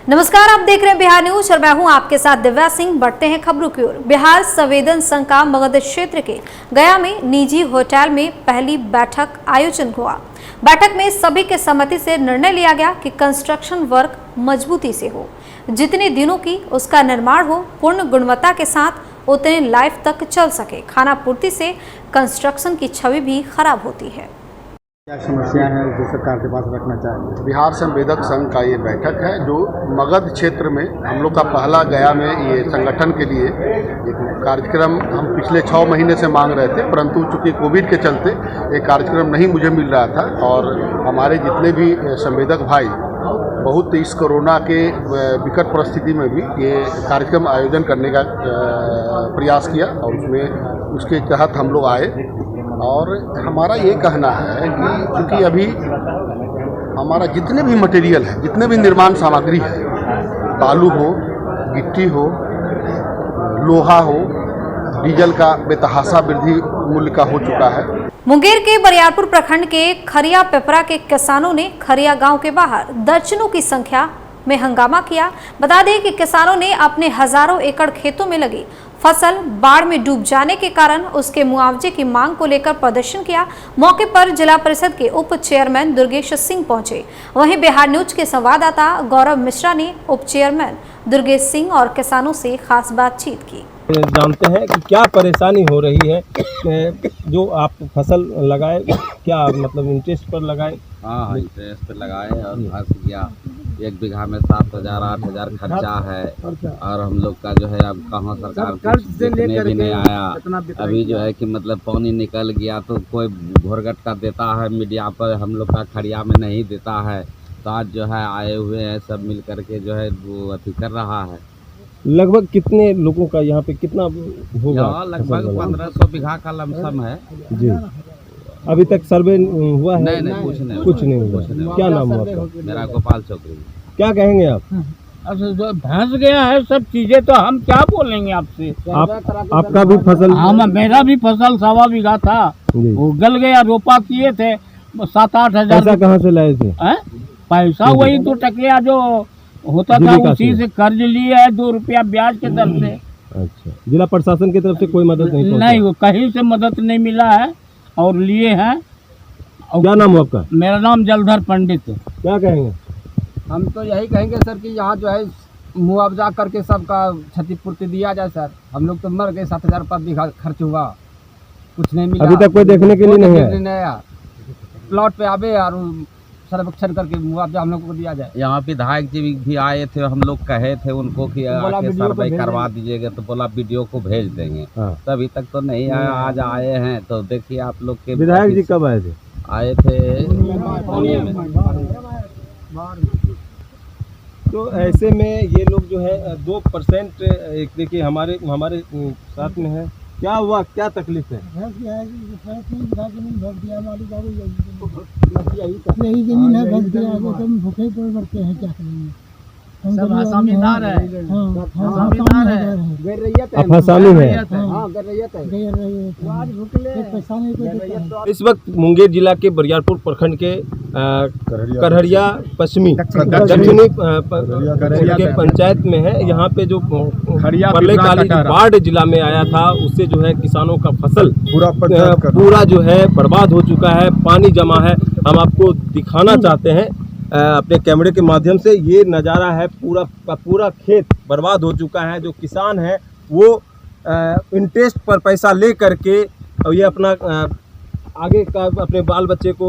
नमस्कार, आप देख रहे हैं बिहार न्यूज और मैं हूं आपके साथ दिव्या सिंह। बढ़ते हैं खबरों की ओर। बिहार संवेदन संघ का मगध क्षेत्र के गया में निजी होटल में पहली बैठक आयोजन हुआ। बैठक में सभी के सहमति से निर्णय लिया गया कि कंस्ट्रक्शन वर्क मजबूती से हो, जितने दिनों की उसका निर्माण हो पूर्ण गुणवत्ता के साथ उतने लाइफ तक चल सके। खाना पूर्ति से कंस्ट्रक्शन की छवि भी खराब होती है। क्या समस्या है जो सरकार के पास रखना चाहिए? बिहार संवेदक संघ का ये बैठक है जो मगध क्षेत्र में हम लोग का पहला गया में ये संगठन के लिए एक कार्यक्रम हम पिछले 6 महीने से मांग रहे थे, परंतु चूंकि कोविड के चलते ये कार्यक्रम नहीं मुझे मिल रहा था और हमारे जितने भी संवेदक भाई बहुत इस कोरोना के विकट परिस्थिति में भी ये कार्यक्रम आयोजन करने का प्रयास किया और उसके तहत हम लोग आए। और हमारा ये कहना है कि क्योंकि अभी हमारा जितने भी मटेरियल है, जितने भी निर्माण सामग्री है, बालू हो, गिट्टी हो, लोहा हो, डीजल का बेतहाशा वृद्धि मूल्य का हो चुका है। मुंगेर के बरियारपुर प्रखंड के खरिया पेपरा के किसानों ने खरिया गांव के बाहर दर्जनों की संख्या में हंगामा किया। बता दें कि किसानों ने अपने हजारों एकड़ खेतों में लगी फसल बाढ़ में डूब जाने के कारण उसके मुआवजे की मांग को लेकर प्रदर्शन किया। मौके पर जिला परिषद के उप चेयरमैन दुर्गेश सिंह पहुंचे। वहीं बिहार न्यूज के संवाददाता गौरव मिश्रा ने उप चेयरमैन दुर्गेश सिंह और किसानों से खास बातचीत की। जानते हैं कि क्या परेशानी हो रही है, जो आप फसल लगाए क्या मतलब इंटरेस्ट पर लगाए? हाँ, इंटरेस्ट पर लगाए और फंस गया। 1 बीघा में 7,000 8,000 खर्चा है और हम लोग का जो है अब कहाँ सरकार कुछ देखने भी नहीं आया। अभी जो है कि मतलब पानी निकल गया तो कोई घोरगट का देता है मीडिया पर, हम लोग का खड़िया में नहीं देता है। तो आज जो है आए हुए हैं सब मिल करके जो है वो अति कर रहा है। लगभग कितने लोगों का यहाँ पे कितना होगा? लगभग 1500 बीघा का लमसम है जी। अभी तक सर्वे हुआ है? नहीं, कुछ नहीं हुआ। क्या नाम हुआ आपका? मेरा गोपाल चौकरी। क्या कहेंगे आप? अब धंस गया है सब चीजें, तो हम क्या बोलेंगे आपसे। आपका भी फसल? हाँ, मेरा भी फसल 1.25 बीघा था, वो गल गया। रोपा किए थे 7-8 हजार। पैसा कहाँ से लाए थे? पैसा वही 2 टकिया जो होता था उसी से कर्ज लिए है, 2 रुपया ब्याज के दर से। अच्छा, जिला प्रशासन की तरफ से कोई मदद नहीं? वो कहीं से मदद नहीं मिला है और लिए हैं। क्या नाम है आपका? मेरा नाम जलधर पंडित। क्या कहेंगे? हम तो यही कहेंगे सर कि यहाँ जो है मुआवजा करके सबका क्षतिपूर्ति दिया जाए सर। हम लोग तो मर गए, 7,000 रुपया बीघा खर्च हुआ, कुछ नहीं मिला। अभी तक कोई देखने के लिए नहीं आया। प्लॉट पे आवे और सर्वेक्षण करके मुआवजा हम लोग को दिया जाए। यहाँ विधायक जी भी आए थे, हम लोग कहे थे उनको कि आके सर्वे करवा दीजिएगा, तो बोला वीडियो को भेज देंगे। तो अभी तक तो नहीं आया। आज आए हैं तो देखिए आप लोग के विधायक जी कब आए थे? आए थे तो ऐसे में ये लोग जो है 2% एक देखिए हमारे साथ में है। क्या हुआ, क्या तकलीफ है? यही जमीन है, भंग दिया है, तो हम भूखे पर मरते हैं, क्या करेंगे। सब आसामीदार है। अफसानी है। इस वक्त मुंगेर जिला के बरियारपुर प्रखंड के करहरिया पश्चिमी दक्षिणी के पंचायत में है। यहाँ पे जो प्रलयकालीन बाढ़ जिला में आया था उससे जो है किसानों का फसल पूरा जो है बर्बाद हो चुका है, पानी जमा है। हम आपको दिखाना चाहते हैं अपने कैमरे के माध्यम से। ये नज़ारा है, पूरा का पूरा खेत बर्बाद हो चुका है। जो किसान है वो इंटरेस्ट पर पैसा ले करके और ये अपना आगे का अपने बाल बच्चे को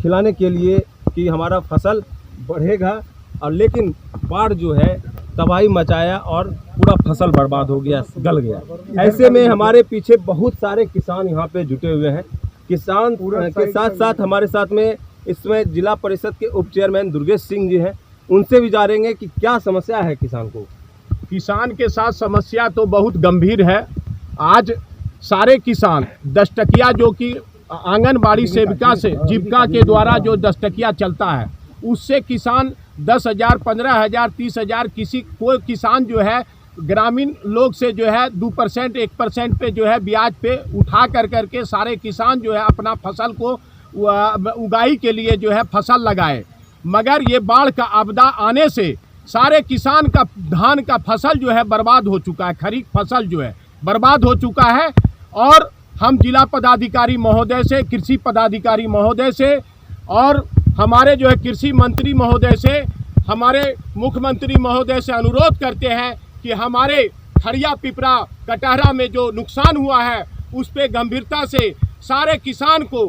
खिलाने के लिए कि हमारा फसल बढ़ेगा, और लेकिन बाढ़ जो है तबाही मचाया और पूरा फसल बर्बाद हो गया, गल गया। ऐसे में हमारे पीछे बहुत सारे किसान यहाँ पे जुटे हुए हैं। किसान के साथ साथ हमारे साथ में इसमें जिला परिषद के उप चेयरमैन दुर्गेश सिंह जी हैं। उनसे भी जानेंगे कि क्या समस्या है किसान को। किसान के साथ समस्या तो बहुत गंभीर है। आज सारे किसान 10 टकिया जो कि आंगनबाड़ी सेविका से जीविका के द्वारा जो 10 टकिया चलता है उससे किसान 10,000 15,000 30,000 कोई किसान जो है ग्रामीण लोग से जो है 2% 1% पे जो है ब्याज पे उठा करके सारे किसान जो है अपना फसल को उगाई के लिए जो है फसल लगाए। मगर ये बाढ़ का आपदा आने से सारे किसान का धान का फसल जो है बर्बाद हो चुका है, खरीफ फसल जो है बर्बाद हो चुका है। और हम जिला पदाधिकारी महोदय से, कृषि पदाधिकारी महोदय से और हमारे जो है कृषि मंत्री महोदय से, हमारे मुख्यमंत्री महोदय से अनुरोध करते हैं कि हमारे खरिया पिपरा कटहरा में जो नुकसान हुआ है उस पर गंभीरता से सारे किसान को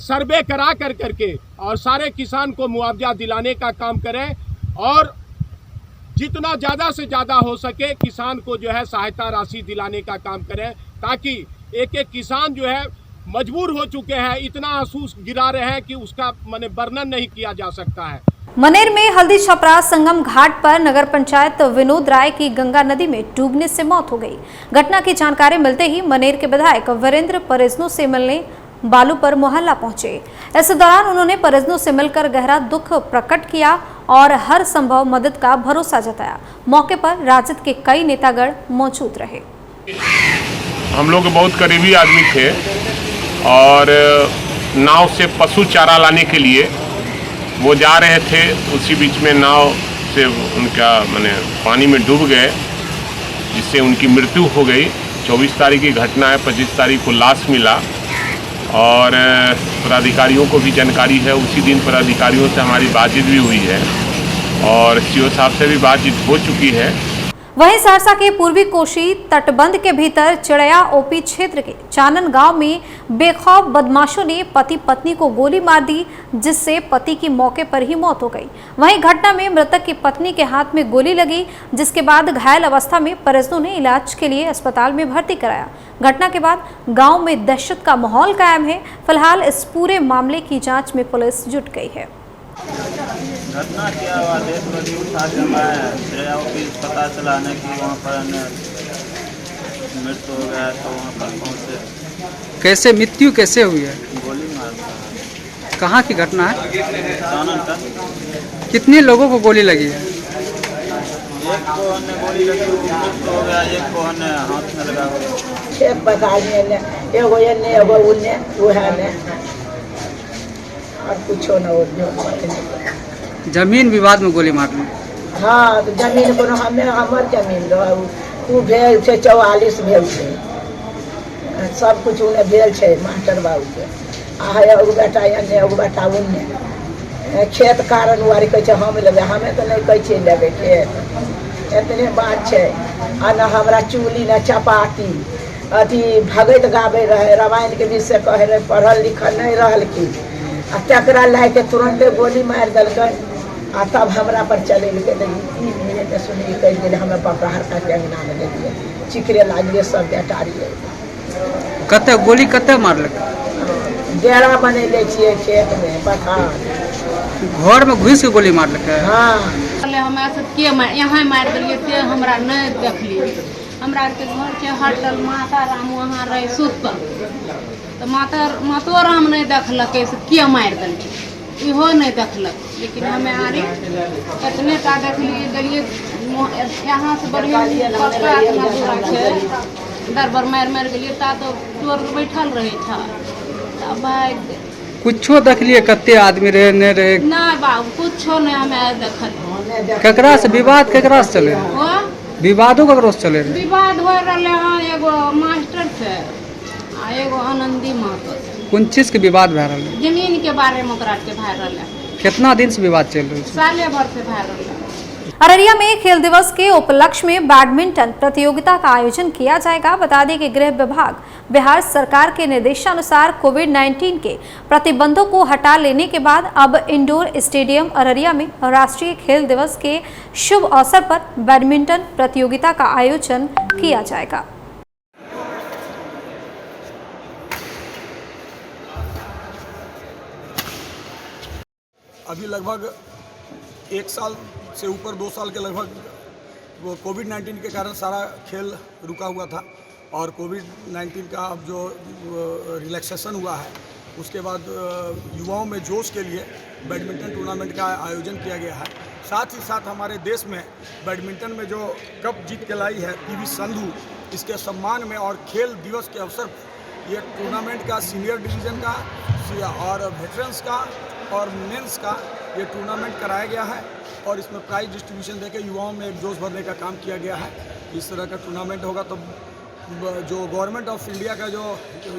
सर्वे करा करके और सारे किसान को मुआवजा दिलाने का काम करें और जितना ज़्यादा से ज़्यादा हो सके किसान को जो है सहायता राशि दिलाने का काम करें, ताकि एक एक किसान जो है मजबूर हो चुके हैं, इतना आंसू गिरा रहे हैं कि उसका माने वर्णन नहीं किया जा सकता है। मनेर में हल्दी छपरा संगम घाट पर नगर पंचायत विनोद राय की गंगा नदी में डूबने से मौत हो गई। घटना की जानकारी मिलते ही मनेर के विधायक वीरेंद्र परिजनों से मिलने बालू पर मोहल्ला पहुंचे। इस दौरान उन्होंने परिजनों से मिलकर गहरा दुख प्रकट किया और हर संभव मदद का भरोसा जताया। मौके पर राजद के कई नेतागण मौजूद रहे। हम लोग बहुत करीबी आदमी थे और नाव से पशु चारा लाने के लिए वो जा रहे थे, उसी बीच में नाव से उनका माने पानी में डूब गए, जिससे उनकी मृत्यु हो गई। 24 तारीख की घटना है, 25 तारीख को लाश मिला और पदाधिकारियों को भी जानकारी है। उसी दिन पदाधिकारियों से हमारी बातचीत भी हुई है और सीओ साहब से भी बातचीत हो चुकी है। वहीं सहरसा के पूर्वी कोशी तटबंध के भीतर चिड़ैया ओपी क्षेत्र के चानन गांव में बेखौफ बदमाशों ने पति पत्नी को गोली मार दी, जिससे पति की मौके पर ही मौत हो गई। वहीं घटना में मृतक की पत्नी के हाथ में गोली लगी, जिसके बाद घायल अवस्था में परिजनों ने इलाज के लिए अस्पताल में भर्ती कराया। घटना के बाद गांव में दहशत का माहौल कायम है। फिलहाल इस पूरे मामले की जाँच में पुलिस जुट गई है। घटना क्या हुआ, देश बड़ी उठा के मैं ऑफिस पता चलाने की वहाँ पर मृत्यु हो गया, तो वहाँ पर पहुँचे। कैसे मृत्यु कैसे हुई है? गोली मार। कहाँ की घटना है? चानन का। कितने लोगों को गोली लगी है? एक को हमने गोली लगी मृत्यु हो गया, एक को हमने हाथ में लगा हुआ। एक बताइए ने एगो एने एगो उन्ने वह ने और कुछ न हो। जमीन विवाद में गोली मारने? हाँ, तो जमीन को हमें हमर जमीन रहा वो भेल छे 44 भेल छे, सब कुछ उन्हें भेल छे मास्टर बाबू के। आ एगो बेटा एने एगो बेटा उन्ने खेत कारण वारी कहे हम लेबे, हमें तो नहीं कहे लेबे खेत, इतने बात छे। आ न हमरा चूली न चपाती अथी भगत गाबे रहे, रामायण के विषय कहे रहे, पढ़ल लिखल नहीं रहल की आ तकरा ला के तुरंते गोली मार दिल्क। आ तब हमरा पर चले के 3 मिनट में सुनी कह दिए हमें पकड़ के अंगना में ले दिए, चिकरे लागिए सब बेटारिए। कते गोली कते मारलक? डेरा बनेले छिए खेत में पठार, घर में घुस के गोली मारलक है। हाँ, हमरा से के यहाँ मार दिलिए से हमरा नहीं देखलिए। हमरा के घर के हटल माता राम वहाँ रहे सुतल, तो मातो राम नहीं देखलक से के मार दिलिए, इहो नहीं देखलक। लेकिन हमें आरे इतने टा देखलिए गलिए यहाँ से बढ़िया दर बर मार गलिए ता तो चोर बैठल रहे था। कुछो देखलिए कते आदमी रहे नहीं रहे? नहीं बाबू कुछो नहीं हमें देखल। ककरा से विवाद ककरा से चले? विवादो ककरो से चले? विवाद हो रहे हाँ, एगो मास्टर से आ एगो आनंदी महतो से। कौन चीज के विवाद भै रहल? जमीन के बारे में ओकरा के भै रहल। कितना दिन से विवाद चल रहा है? साले भर से भै रहल। अररिया में खेल दिवस के उपलक्ष्य में बैडमिंटन प्रतियोगिता का आयोजन किया जाएगा। बता दें कि गृह विभाग बिहार सरकार के निर्देशानुसार कोविड-19 के प्रतिबंधों को हटा लेने के बाद अब इंडोर स्टेडियम अररिया में राष्ट्रीय खेल दिवस के शुभ अवसर पर बैडमिंटन प्रतियोगिता का आयोजन किया जाएगा। अभी लगभग 1 साल से ऊपर 2 साल के लगभग वो कोविड-19 के कारण सारा खेल रुका हुआ था और कोविड-19 का अब जो रिलैक्सेशन हुआ है उसके बाद युवाओं में जोश के लिए बैडमिंटन टूर्नामेंट का आयोजन किया गया है। साथ ही साथ हमारे देश में बैडमिंटन में जो कप जीत के लाई है पीवी संधू, इसके सम्मान में और खेल दिवस के अवसर पर ये टूर्नामेंट का सीनियर डिवीज़न का और वेटरन्स का और मेंस का ये टूर्नामेंट कराया गया है और इसमें प्राइज डिस्ट्रीब्यूशन देकर युवाओं में एक जोश भरने का काम किया गया है। इस तरह का टूर्नामेंट होगा तो जो गवर्नमेंट ऑफ इंडिया का जो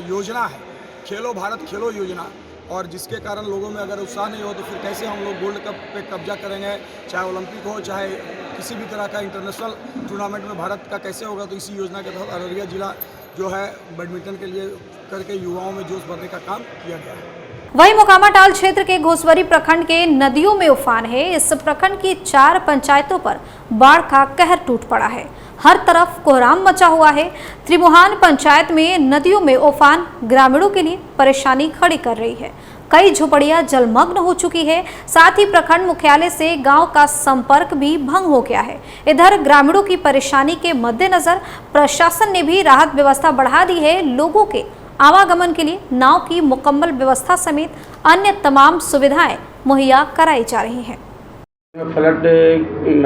योजना है खेलो भारत खेलो योजना, और जिसके कारण लोगों में अगर उत्साह नहीं हो तो फिर कैसे हम लोग गोल्ड कप पे कब्जा करेंगे, चाहे ओलंपिक हो चाहे किसी भी तरह का इंटरनेशनल टूर्नामेंट में भारत का कैसे होगा। तो इसी योजना के तहत अररिया जिला जो है बैडमिंटन के लिए करके युवाओं में जोश भरने का काम किया गया है। वहीं मोकामा टाल क्षेत्र के घोसवरी प्रखंड के नदियों में उफान है। इस प्रखंड की 4 पंचायतों पर बाढ़ का कहर टूट पड़ा है। हर तरफ कोहराम मचा हुआ है। त्रिमुहान पंचायत में नदियों में उफान ग्रामीणों के लिए परेशानी खड़ी कर रही है। कई झोपड़ियां जलमग्न हो चुकी है। साथ ही प्रखंड मुख्यालय से गांव का संपर्क भी भंग हो गया है। इधर ग्रामीणों की परेशानी के मद्देनजर प्रशासन ने भी राहत व्यवस्था बढ़ा दी है। लोगों के आवागमन के लिए नाव की मुकम्मल व्यवस्था समेत अन्य तमाम सुविधाएं मुहैया कराई जा रही हैं। फ्लड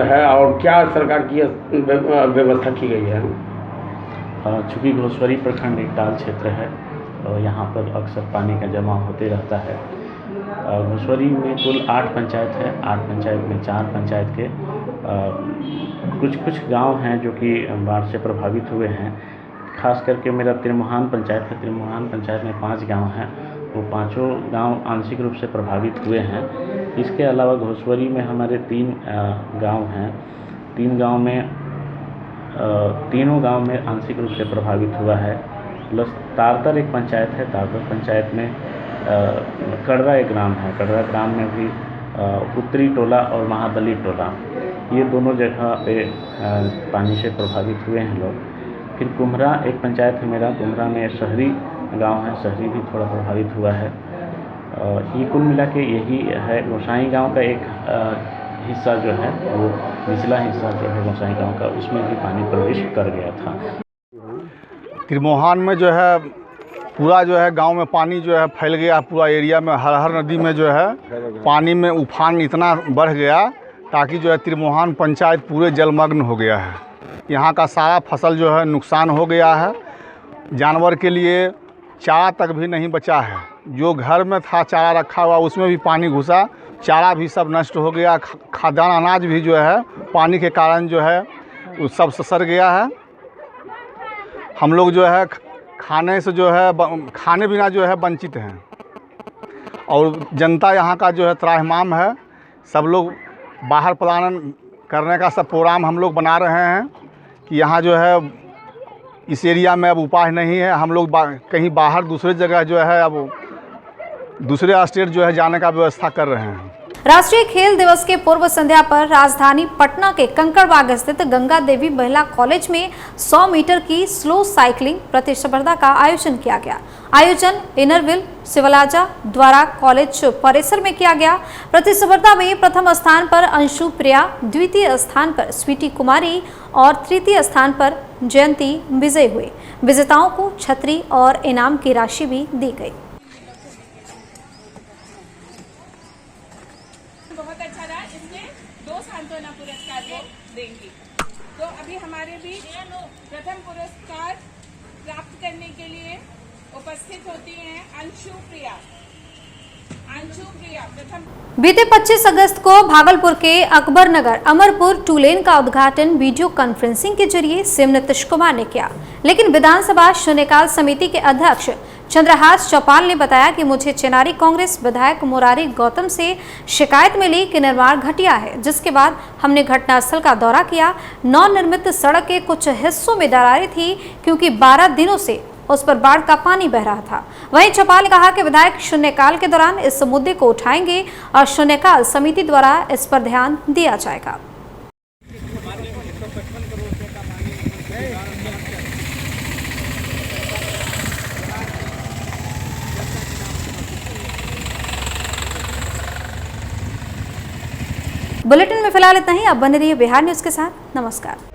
है और क्या सरकार की व्यवस्था की गई है? चूँकि घोसवरी प्रखंड एक टाल क्षेत्र है और यहाँ पर अक्सर पानी का जमा होते रहता है। घोसवरी में कुल 8 पंचायत है। 8 पंचायत में 4 पंचायत के कुछ गांव हैं जो कि बाढ़ से प्रभावित हुए हैं। खास करके मेरा त्रिमुहान पंचायत है। त्रिमुहान पंचायत में 5 गांव हैं, वो 5 गांव आंशिक रूप से प्रभावित हुए हैं। इसके अलावा घोसवरी में हमारे 3 गांव हैं। 3 गांव में तीनों गांव में आंशिक रूप से प्रभावित हुआ है। प्लस तारतर एक पंचायत है। तारतर पंचायत में कड़रा एक ग्राम है। कड़रा ग्राम में भी उत्तरी टोला और महादली टोला, ये दोनों जगह पे पानी से प्रभावित हुए हैं लोग। फिर कुम्हरा एक पंचायत है मेरा। कुम्हरा में शहरी गांव है, शहरी भी थोड़ा प्रभावित हुआ है। ये कुल मिला के यही है। गोसाई गांव का एक हिस्सा जो है वो निचला हिस्सा जो है गोसाई गांव का, उसमें भी पानी प्रवेश कर गया था। त्रिमोहान में जो है पूरा जो है गांव में पानी जो है फैल गया। पूरा एरिया में हर नदी में जो है पानी में उफान इतना बढ़ गया ताकि जो है त्रिमोहान पंचायत पूरे जलमग्न हो गया है। यहाँ का सारा फसल जो है नुकसान हो गया है। जानवर के लिए चारा तक भी नहीं बचा है। जो घर में था चारा रखा हुआ उसमें भी पानी घुसा, चारा भी सब नष्ट हो गया। खाद्यान्न अनाज भी जो है पानी के कारण जो है वो सब सड़ गया है। हम लोग जो है खाने से जो है खाने बिना जो है वंचित हैं और जनता यहाँ का जो है त्राहिमाम है। सब लोग बाहर पलायन करने का सब प्रोग्राम हम लोग बना रहे हैं कि यहाँ जो है इस एरिया में अब उपाय नहीं है। हम लोग कहीं बाहर दूसरे जगह जो है अब दूसरे स्टेट जो है जाने का व्यवस्था कर रहे हैं। राष्ट्रीय खेल दिवस के पूर्व संध्या पर राजधानी पटना के कंकड़बाग स्थित गंगा देवी महिला कॉलेज में 100 मीटर की स्लो साइकिलिंग प्रतिस्पर्धा का आयोजन किया गया। आयोजन इनरविल सिवलाजा द्वारा कॉलेज परिसर में किया गया। प्रतिस्पर्धा में प्रथम स्थान पर अंशु प्रिया, द्वितीय स्थान पर स्वीटी कुमारी और तृतीय स्थान पर जयंती विजयी हुए। विजेताओं को छतरी और इनाम की राशि भी दी गई। बहुत अच्छा रहा। इसमें 2 सांत्वना पुरस्कार वो देंगी। तो अभी हमारे बीच प्रथम पुरस्कार प्राप्त करने के लिए उपस्थित होती हैं अंशु प्रिया। बीते 25 अगस्त को भागलपुर के अकबर नगर अमरपुर 2 लेन का उद्घाटन वीडियो कॉन्फ्रेंसिंग के जरिए सीएम नीतीश कुमार ने किया। लेकिन विधानसभा शून्यकाल समिति के अध्यक्ष चंद्रहास चौपाल ने बताया कि मुझे चेनारी कांग्रेस विधायक मुरारी गौतम से शिकायत मिली कि निर्माण घटिया है, जिसके बाद हमने घटनास्थल का दौरा किया। नवनिर्मित सड़क के कुछ हिस्सों में दरारें थी क्योंकि 12 दिनों से उस पर बाढ़ का पानी बह रहा था। वहीं चौपाल ने कहा कि विधायक शून्यकाल के दौरान इस मुद्दे को उठाएंगे और शून्यकाल समिति द्वारा इस पर ध्यान दिया जाएगा। बुलेटिन में फिलहाल इतना ही। अब बने रहिए बिहार न्यूज के साथ। नमस्कार।